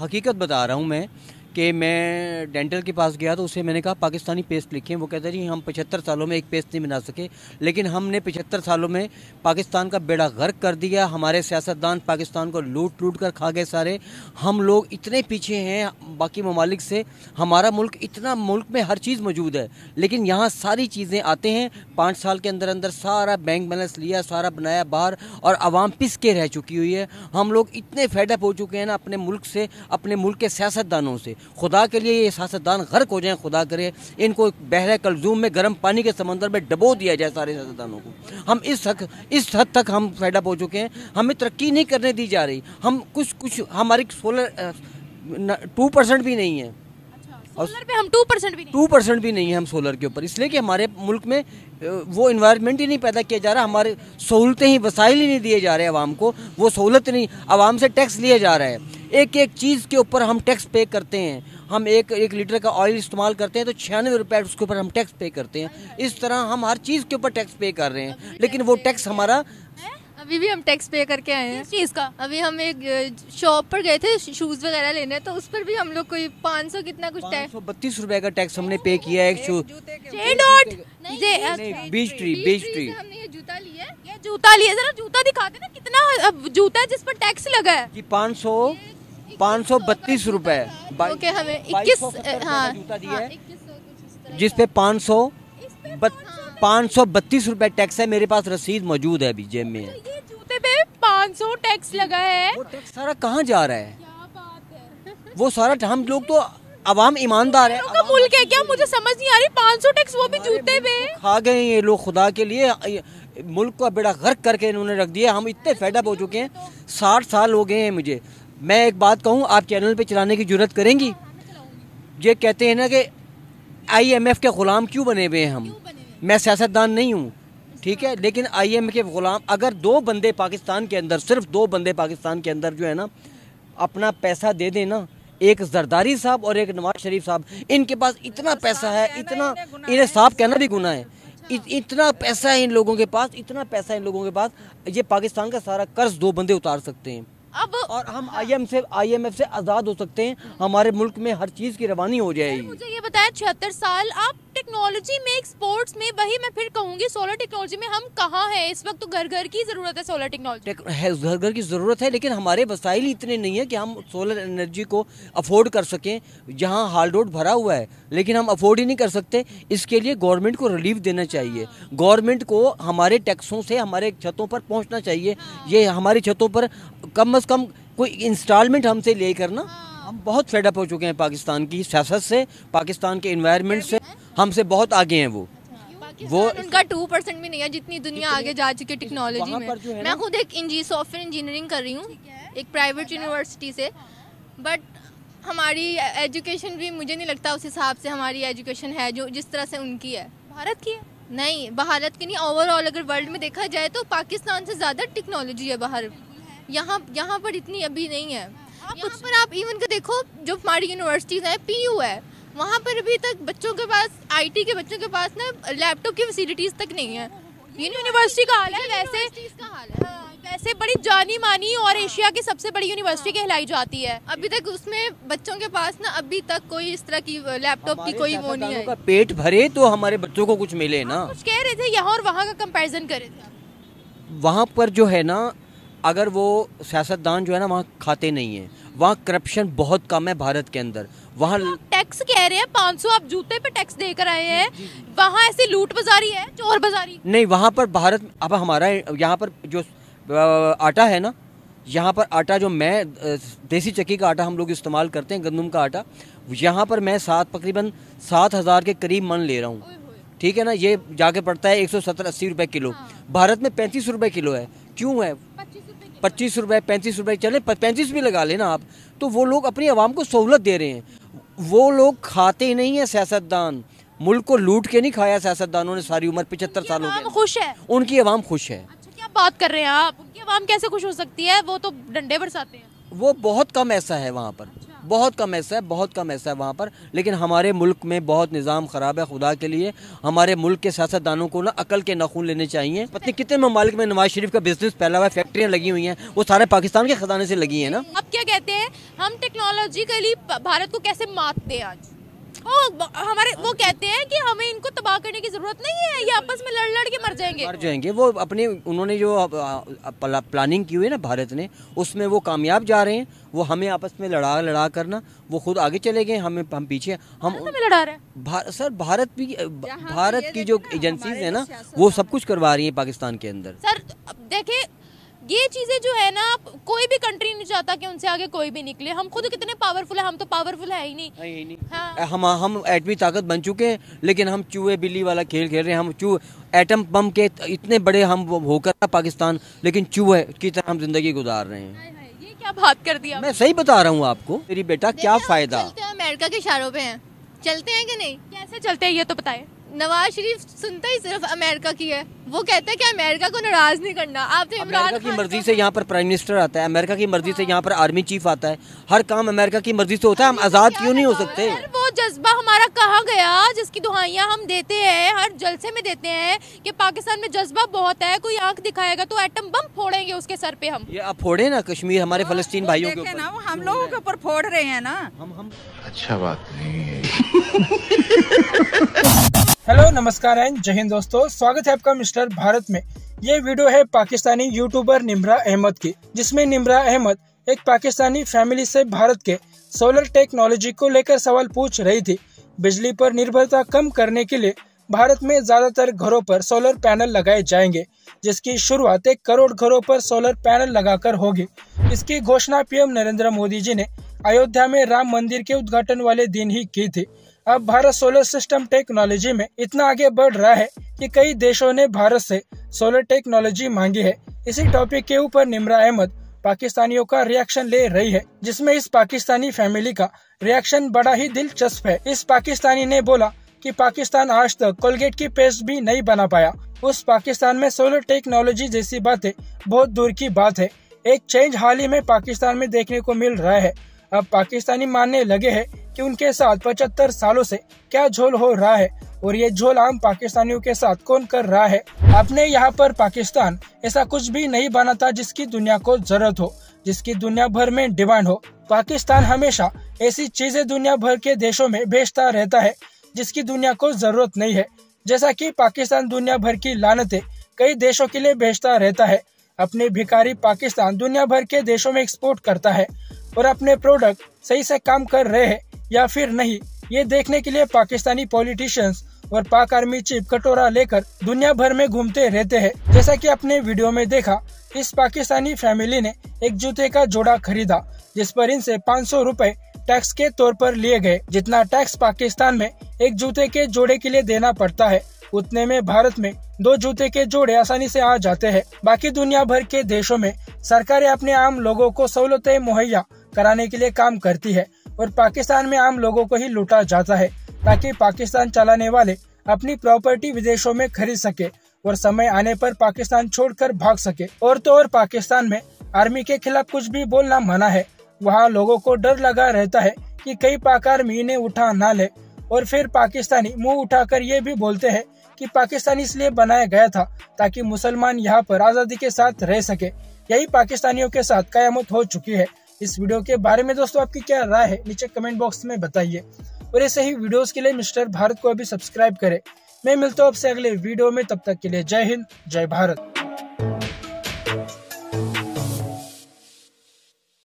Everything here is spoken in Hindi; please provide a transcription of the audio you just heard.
हकीकत बता रहा हूँ मैं कि मैं डेंटल के पास गया तो उसे मैंने कहा पाकिस्तानी पेस्ट लिखें। वो कहते जी हम 75 सालों में एक पेस्ट नहीं बना सके, लेकिन हमने 75 सालों में पाकिस्तान का बेड़ा गर्क कर दिया। हमारे सियासतदान पाकिस्तान को लूट कर खा गए सारे। हम लोग इतने पीछे हैं बाकी ममालिक से। हमारा मुल्क इतना, मुल्क में हर चीज़ मौजूद है, लेकिन यहाँ सारी चीज़ें आते हैं 5 साल के अंदर अंदर सारा बैंक बैलेंस लिया, सारा बनाया बाहर, और आवाम पिस के रह चुकी हुई है। हम लोग इतने फेडअप हो चुके हैं ना अपने मुल्क से, अपने मुल्क के सियासतदानों से। खुदा के लिए ये सियासतदान गर्क हो जाएं, खुदा करे इनको बहरे कलजूम में गर्म पानी के समंदर में डबो दिया जाए सारे सियासतदानों को। हम इस हद तक हम फेडअप हो चुके हैं। हमें तरक्की नहीं करने दी जा रही। हम कुछ हमारी सोलर 2% भी नहीं है। सोलर पे हम 2% भी नहीं 2% भी नहीं है हम सोलर के ऊपर, इसलिए कि हमारे मुल्क में वो इन्वायरमेंट ही नहीं पैदा किया जा रहा। हमारे सहूलतें ही, वसाइल ही नहीं दिए जा रहे आवाम को। वो सहूलत नहीं, आवाम से टैक्स लिया जा रहा है। एक एक चीज़ के ऊपर हम टैक्स पे करते हैं। हम एक लीटर का ऑयल इस्तेमाल करते हैं तो 96 रुपये उसके ऊपर हम टैक्स पे करते हैं। इस तरह हम हर चीज़ के ऊपर टैक्स पे कर रहे हैं, लेकिन वो टैक्स हमारा, अभी भी हम टैक्स पे करके आए हैं। चीज़ का अभी हम एक शॉप पर गए थे शूज़ वगैरह लेने, तो उस पर भी हम लोग कोई 500 कितना कुछ टैक्स, 532 रुपये का टैक्स हमने पे किया है एक शू। बीच ट्री हमने ये जूता लिया, ये जूता लिया, जरा जूता दिखाते ना कितना जूता है जिस पर टैक्स लगा है जी। 532 रुपये। ओके, हमें 21 जूता दिया है जिस पे 532 रुपये टैक्स है। मेरे पास रसीद मौजूद है, अभी जेब में है। ये जूते पे 500 टैक्स लगा है। वो टैक्स सारा कहाँ जा रहा है? क्या बात है? वो सारा, हम लोग तो अवाम ईमानदार है। का मुल्क है क्या? मुझे समझ नहीं आ रही। 500 टैक्स, वो भी जूते पे। खा गए ये लोग, खुदा के लिए मुल्क का बेड़ा गर्क करके इन्होंने रख दिया। हम इतने फेडअप हो चुके हैं। 60 साल हो गए हैं मुझे। मैं एक बात कहूँ, आप चैनल पे चलाने की जरूरत करेंगी? ये कहते हैं ना कि IMF के गुलाम क्यों बने हुए हैं हम। मैं सियासतदान नहीं हूँ, ठीक है, लेकिन IMF के गुलाम, अगर 2 बंदे पाकिस्तान के अंदर, सिर्फ 2 बंदे पाकिस्तान के अंदर जो है ना अपना पैसा दे देना, एक जरदारी साहब और एक नवाज शरीफ साहब, इनके पास इतना पैसा है, इतना, इन्हें साहब कहना भी गुनाह है। इतना पैसा है इन लोगों के पास, इतना पैसा है इन लोगों के पास, ये पाकिस्तान का सारा कर्ज 2 बंदे उतार सकते हैं। अब और हम IMF से आज़ाद हो सकते हैं। हमारे मुल्क में हर चीज़ की रवानी हो जाएगी। मुझे ये बताया 76 साल आप टेक्नोलॉजी में, स्पोर्ट्स में, वही मैं फिर कहूंगी सोलर टेक्नोलॉजी में हम कहाँ हैं इस वक्त? तो घर घर की जरूरत है सोलर टेक्नोलॉजी, घर घर की ज़रूरत है, लेकिन हमारे वसाइल इतने नहीं है कि हम सोलर एनर्जी को अफोर्ड कर सकें। जहाँ हाल रोड भरा हुआ है, लेकिन हम अफोर्ड ही नहीं कर सकते। इसके लिए गवर्नमेंट को रिलीफ देना चाहिए। गवर्नमेंट को हमारे टैक्सों से हमारे छतों पर पहुँचना चाहिए। ये हमारी छतों पर कम से कम कोई इंस्टॉलमेंट हमसे लेकर ना, हम बहुत फेडअप हो चुके हैं पाकिस्तान की सियासत से, पाकिस्तान के एनवायरनमेंट से। हमसे बहुत आगे हैं वो उनका 2% भी नहीं है जितनी दुनिया आगे जा चुकी है टेक्नोलॉजी में। मैं खुद एक सॉफ्टवेयर इंजीनियरिंग कर रही हूँ एक प्राइवेट यूनिवर्सिटी से, बट हमारी एजुकेशन भी मुझे नहीं लगता उस हिसाब से हमारी एजुकेशन है जो जिस तरह से उनकी है। भारत की है नहीं, भारत की नहीं, ओवरऑल अगर वर्ल्ड में देखा जाए तो पाकिस्तान से ज़्यादा टेक्नोलॉजी है बाहर। यहाँ पर इतनी अभी नहीं है। यहाँ पर आप इवन के देखो, जो हमारी यूनिवर्सिटीज़ हैं, PU है, वहाँ पर अभी तक बच्चों के पास, IT के बच्चों के पास ना लैपटॉप की फैसिलिटीज़ तक नहीं है। यूनिवर्सिटी का हाल है वैसे बड़ी जानी मानी और एशिया की सबसे बड़ी यूनिवर्सिटी कहलाई जाती है। अभी तक उसमें बच्चों के पास ना अभी तक कोई इस तरह की लैपटॉप की कोई वो नहीं है। पेट भरे तो हमारे बच्चों को कुछ मिले ना। कुछ कह रहे थे यहाँ और वहाँ का कंपैरिजन कर रहे थे। वहाँ पर जो है ना, अगर वो सियासतदान जो है ना वहाँ खाते नहीं है, वहाँ करप्शन बहुत कम है भारत के अंदर। वहाँ टैक्स कह रहे हैं 500 आप जूते पे टैक्स देकर आए हैं, वहाँ ऐसी लूट बाजारी है, चोर बाजारी नहीं। वहाँ पर भारत, अब हमारा यहाँ पर जो आटा है ना, यहाँ पर आटा जो मैं देसी चक्की का आटा हम लोग इस्तेमाल करते हैं, गंदम का आटा, यहाँ पर मैं तकरीबन 7,000 के करीब मन ले रहा हूँ, ठीक है ना। ये जाके पड़ता है 170-80 रुपये किलो। भारत में 35 रुपये किलो है। क्यों है? 25 रुपये, 35 रुपये, चले 35 भी लगा लेना आप। तो वो लोग अपनी आवाम को सहूलत दे रहे हैं। वो लोग खाते ही नहीं है सियासतदान। मुल्क को लूट के नहीं खाया सियासतदानों ने सारी उम्र, 75 सालों में। खुश है, उनकी आवाम खुश है। अच्छा, क्या बात कर रहे हैं आप? उनकी आवाम कैसे खुश हो सकती है? वो तो डंडे बरसाते हैं। वो बहुत कम ऐसा है वहाँ पर। बहुत कम ऐसा है, बहुत कम ऐसा है वहाँ पर। लेकिन हमारे मुल्क में बहुत निज़ाम ख़राब है। खुदा के लिए हमारे मुल्क के सियासतदानों को ना अकल के नाखून लेने चाहिए। पता नहीं कितने ममालिक में नवाज शरीफ का बिजनेस फैला हुआ है, फैक्ट्रियाँ लगी हुई हैं, वो सारे पाकिस्तान के खजाने से लगी हैं ना। अब क्या कहते हैं, हम टेक्नोलॉजिकली भारत को कैसे मारते हैं आज। वो कहते हैं कि हमें इनको तबाह करने की जरूरत नहीं है, ये आपस में लड़ लड़ के मर जाएंगे। वो अपने उन्होंने जो प्लानिंग की हुई है ना भारत ने, उसमें वो कामयाब जा रहे हैं। वो हमें आपस में लड़ा करना, वो खुद आगे चले गए, हम पीछे। हम लड़ा रहे हैं सर, भारत की जो एजेंसीज है ना, वो सब कुछ करवा रही है पाकिस्तान के अंदर। सर देखिए, ये चीजें जो है ना, कोई भी कंट्री नहीं चाहता कि उनसे आगे कोई भी निकले। हम खुद कितने पावरफुल है, हम तो पावरफुल है ही नहीं। हाँ। हम एटमी ताकत बन चुके हैं, लेकिन हम चूहे बिल्ली वाला खेल खेल रहे हैं। हम एटम बम के इतने बड़े हम होकर पाकिस्तान, लेकिन चूहे की तरह हम जिंदगी गुजार रहे हैं। ये क्या बात कर दिया। मैं सही बता रहा हूँ आपको मेरी बेटा, क्या फायदा। अमेरिका के इशारों पे हैं, चलते हैं कि नहीं, कैसे चलते हैं ये तो बताएं। नवाज शरीफ सुनता ही सिर्फ अमेरिका की है। वो कहता है कि अमेरिका को नाराज नहीं करना। आप तो अमेरिका की मर्जी से यहाँ पर प्राइम मिनिस्टर आता है, अमेरिका की मर्जी से यहाँ पर आर्मी चीफ आता है। हर काम अमेरिका की मर्जी से होता है। हम आजाद क्यों नहीं हो सकते। वो जज्बा हमारा कहाँ गया जिसकी दुहाइयाँ हम देते हैं, हर जलसे में देते हैं कि पाकिस्तान में जज्बा बहुत है, कोई आंख दिखाएगा तो एटम बम फोड़ेंगे उसके सर पे। हम ये आप फोड़े ना, कश्मीर हमारे फलस्तीन भाइयों के ऊपर, हम लोगों के ऊपर फोड़ रहे हैं ना। हम अच्छा बात नहीं है। हेलो नमस्कार एंड जय हिंद दोस्तों, स्वागत है आपका मिस्टर भारत में। ये वीडियो है पाकिस्तानी यूट्यूबर निम्रा अहमद की, जिसमें निम्रा अहमद एक पाकिस्तानी फैमिली से भारत के सोलर टेक्नोलॉजी को लेकर सवाल पूछ रही थी। बिजली पर निर्भरता कम करने के लिए भारत में ज्यादातर घरों पर सोलर पैनल लगाए जाएंगे, जिसकी शुरुआत 1 करोड़ घरों पर सोलर पैनल लगाकर होगी। इसकी घोषणा पीएम नरेंद्र मोदी जी ने अयोध्या में राम मंदिर के उद्घाटन वाले दिन ही की थी। अब भारत सोलर सिस्टम टेक्नोलॉजी में इतना आगे बढ़ रहा है कि कई देशों ने भारत से सोलर टेक्नोलॉजी मांगी है। इसी टॉपिक के ऊपर निम्रा अहमद पाकिस्तानियों का रिएक्शन ले रही है, जिसमें इस पाकिस्तानी फैमिली का रिएक्शन बड़ा ही दिलचस्प है। इस पाकिस्तानी ने बोला कि पाकिस्तान आज तक कोलगेट की पेस्ट भी नहीं बना पाया। उस पाकिस्तान में सोलर टेक्नोलॉजी जैसी बातें बहुत दूर की बात है। एक चेंज हाल ही में पाकिस्तान में देखने को मिल रहा है। अब पाकिस्तानी मानने लगे हैं कि उनके साथ 75 सालों से क्या झोल हो रहा है, और ये झोल आम पाकिस्तानियों के साथ कौन कर रहा है। अपने यहाँ पर पाकिस्तान ऐसा कुछ भी नहीं बना था जिसकी दुनिया को जरूरत हो, जिसकी दुनिया भर में डिमांड हो। पाकिस्तान हमेशा ऐसी चीजें दुनिया भर के देशों में भेजता रहता है जिसकी दुनिया को जरूरत नहीं है। जैसा कि पाकिस्तान दुनिया भर की लानतें कई देशों के लिए भेजता रहता है। अपने भिखारी पाकिस्तान दुनिया भर के देशों में एक्सपोर्ट करता है, और अपने प्रोडक्ट सही से काम कर रहे हैं या फिर नहीं, ये देखने के लिए पाकिस्तानी पॉलिटिशियंस और पाक आर्मी चीफ कटोरा लेकर दुनिया भर में घूमते रहते हैं। जैसा कि अपने वीडियो में देखा, इस पाकिस्तानी फैमिली ने एक जूते का जोड़ा खरीदा, जिस पर इनसे 500 रुपए टैक्स के तौर पर लिए गए। जितना टैक्स पाकिस्तान में एक जूते के जोड़े के लिए देना पड़ता है, उतने में भारत में 2 जूते के जोड़े आसानी से आ जाते हैं। बाकी दुनिया भर के देशों में सरकारें अपने आम लोगों को सहूलतें मुहैया कराने के लिए काम करती है, और पाकिस्तान में आम लोगों को ही लूटा जाता है, ताकि पाकिस्तान चलाने वाले अपनी प्रॉपर्टी विदेशों में खरीद सके और समय आने पर पाकिस्तान छोड़कर भाग सके। और तो और पाकिस्तान में आर्मी के खिलाफ कुछ भी बोलना मना है। वहाँ लोगों को डर लगा रहता है कि कई पाक आर्मी इन्हें उठा ना ले, और फिर पाकिस्तानी मुंह उठाकर ये भी बोलते हैं कि पाकिस्तान इसलिए बनाया गया था ताकि मुसलमान यहाँ पर आजादी के साथ रह सके। यही पाकिस्तानियों के साथ कयामत हो चुकी है। इस वीडियो के बारे में दोस्तों आपकी क्या राय है, नीचे कमेंट बॉक्स में बताइए। और ऐसे ही वीडियोस के लिए मिस्टर भारत को अभी सब्सक्राइब करें। मैं मिलता हूँ आपसे अगले वीडियो में, तब तक के लिए जय हिंद जय भारत।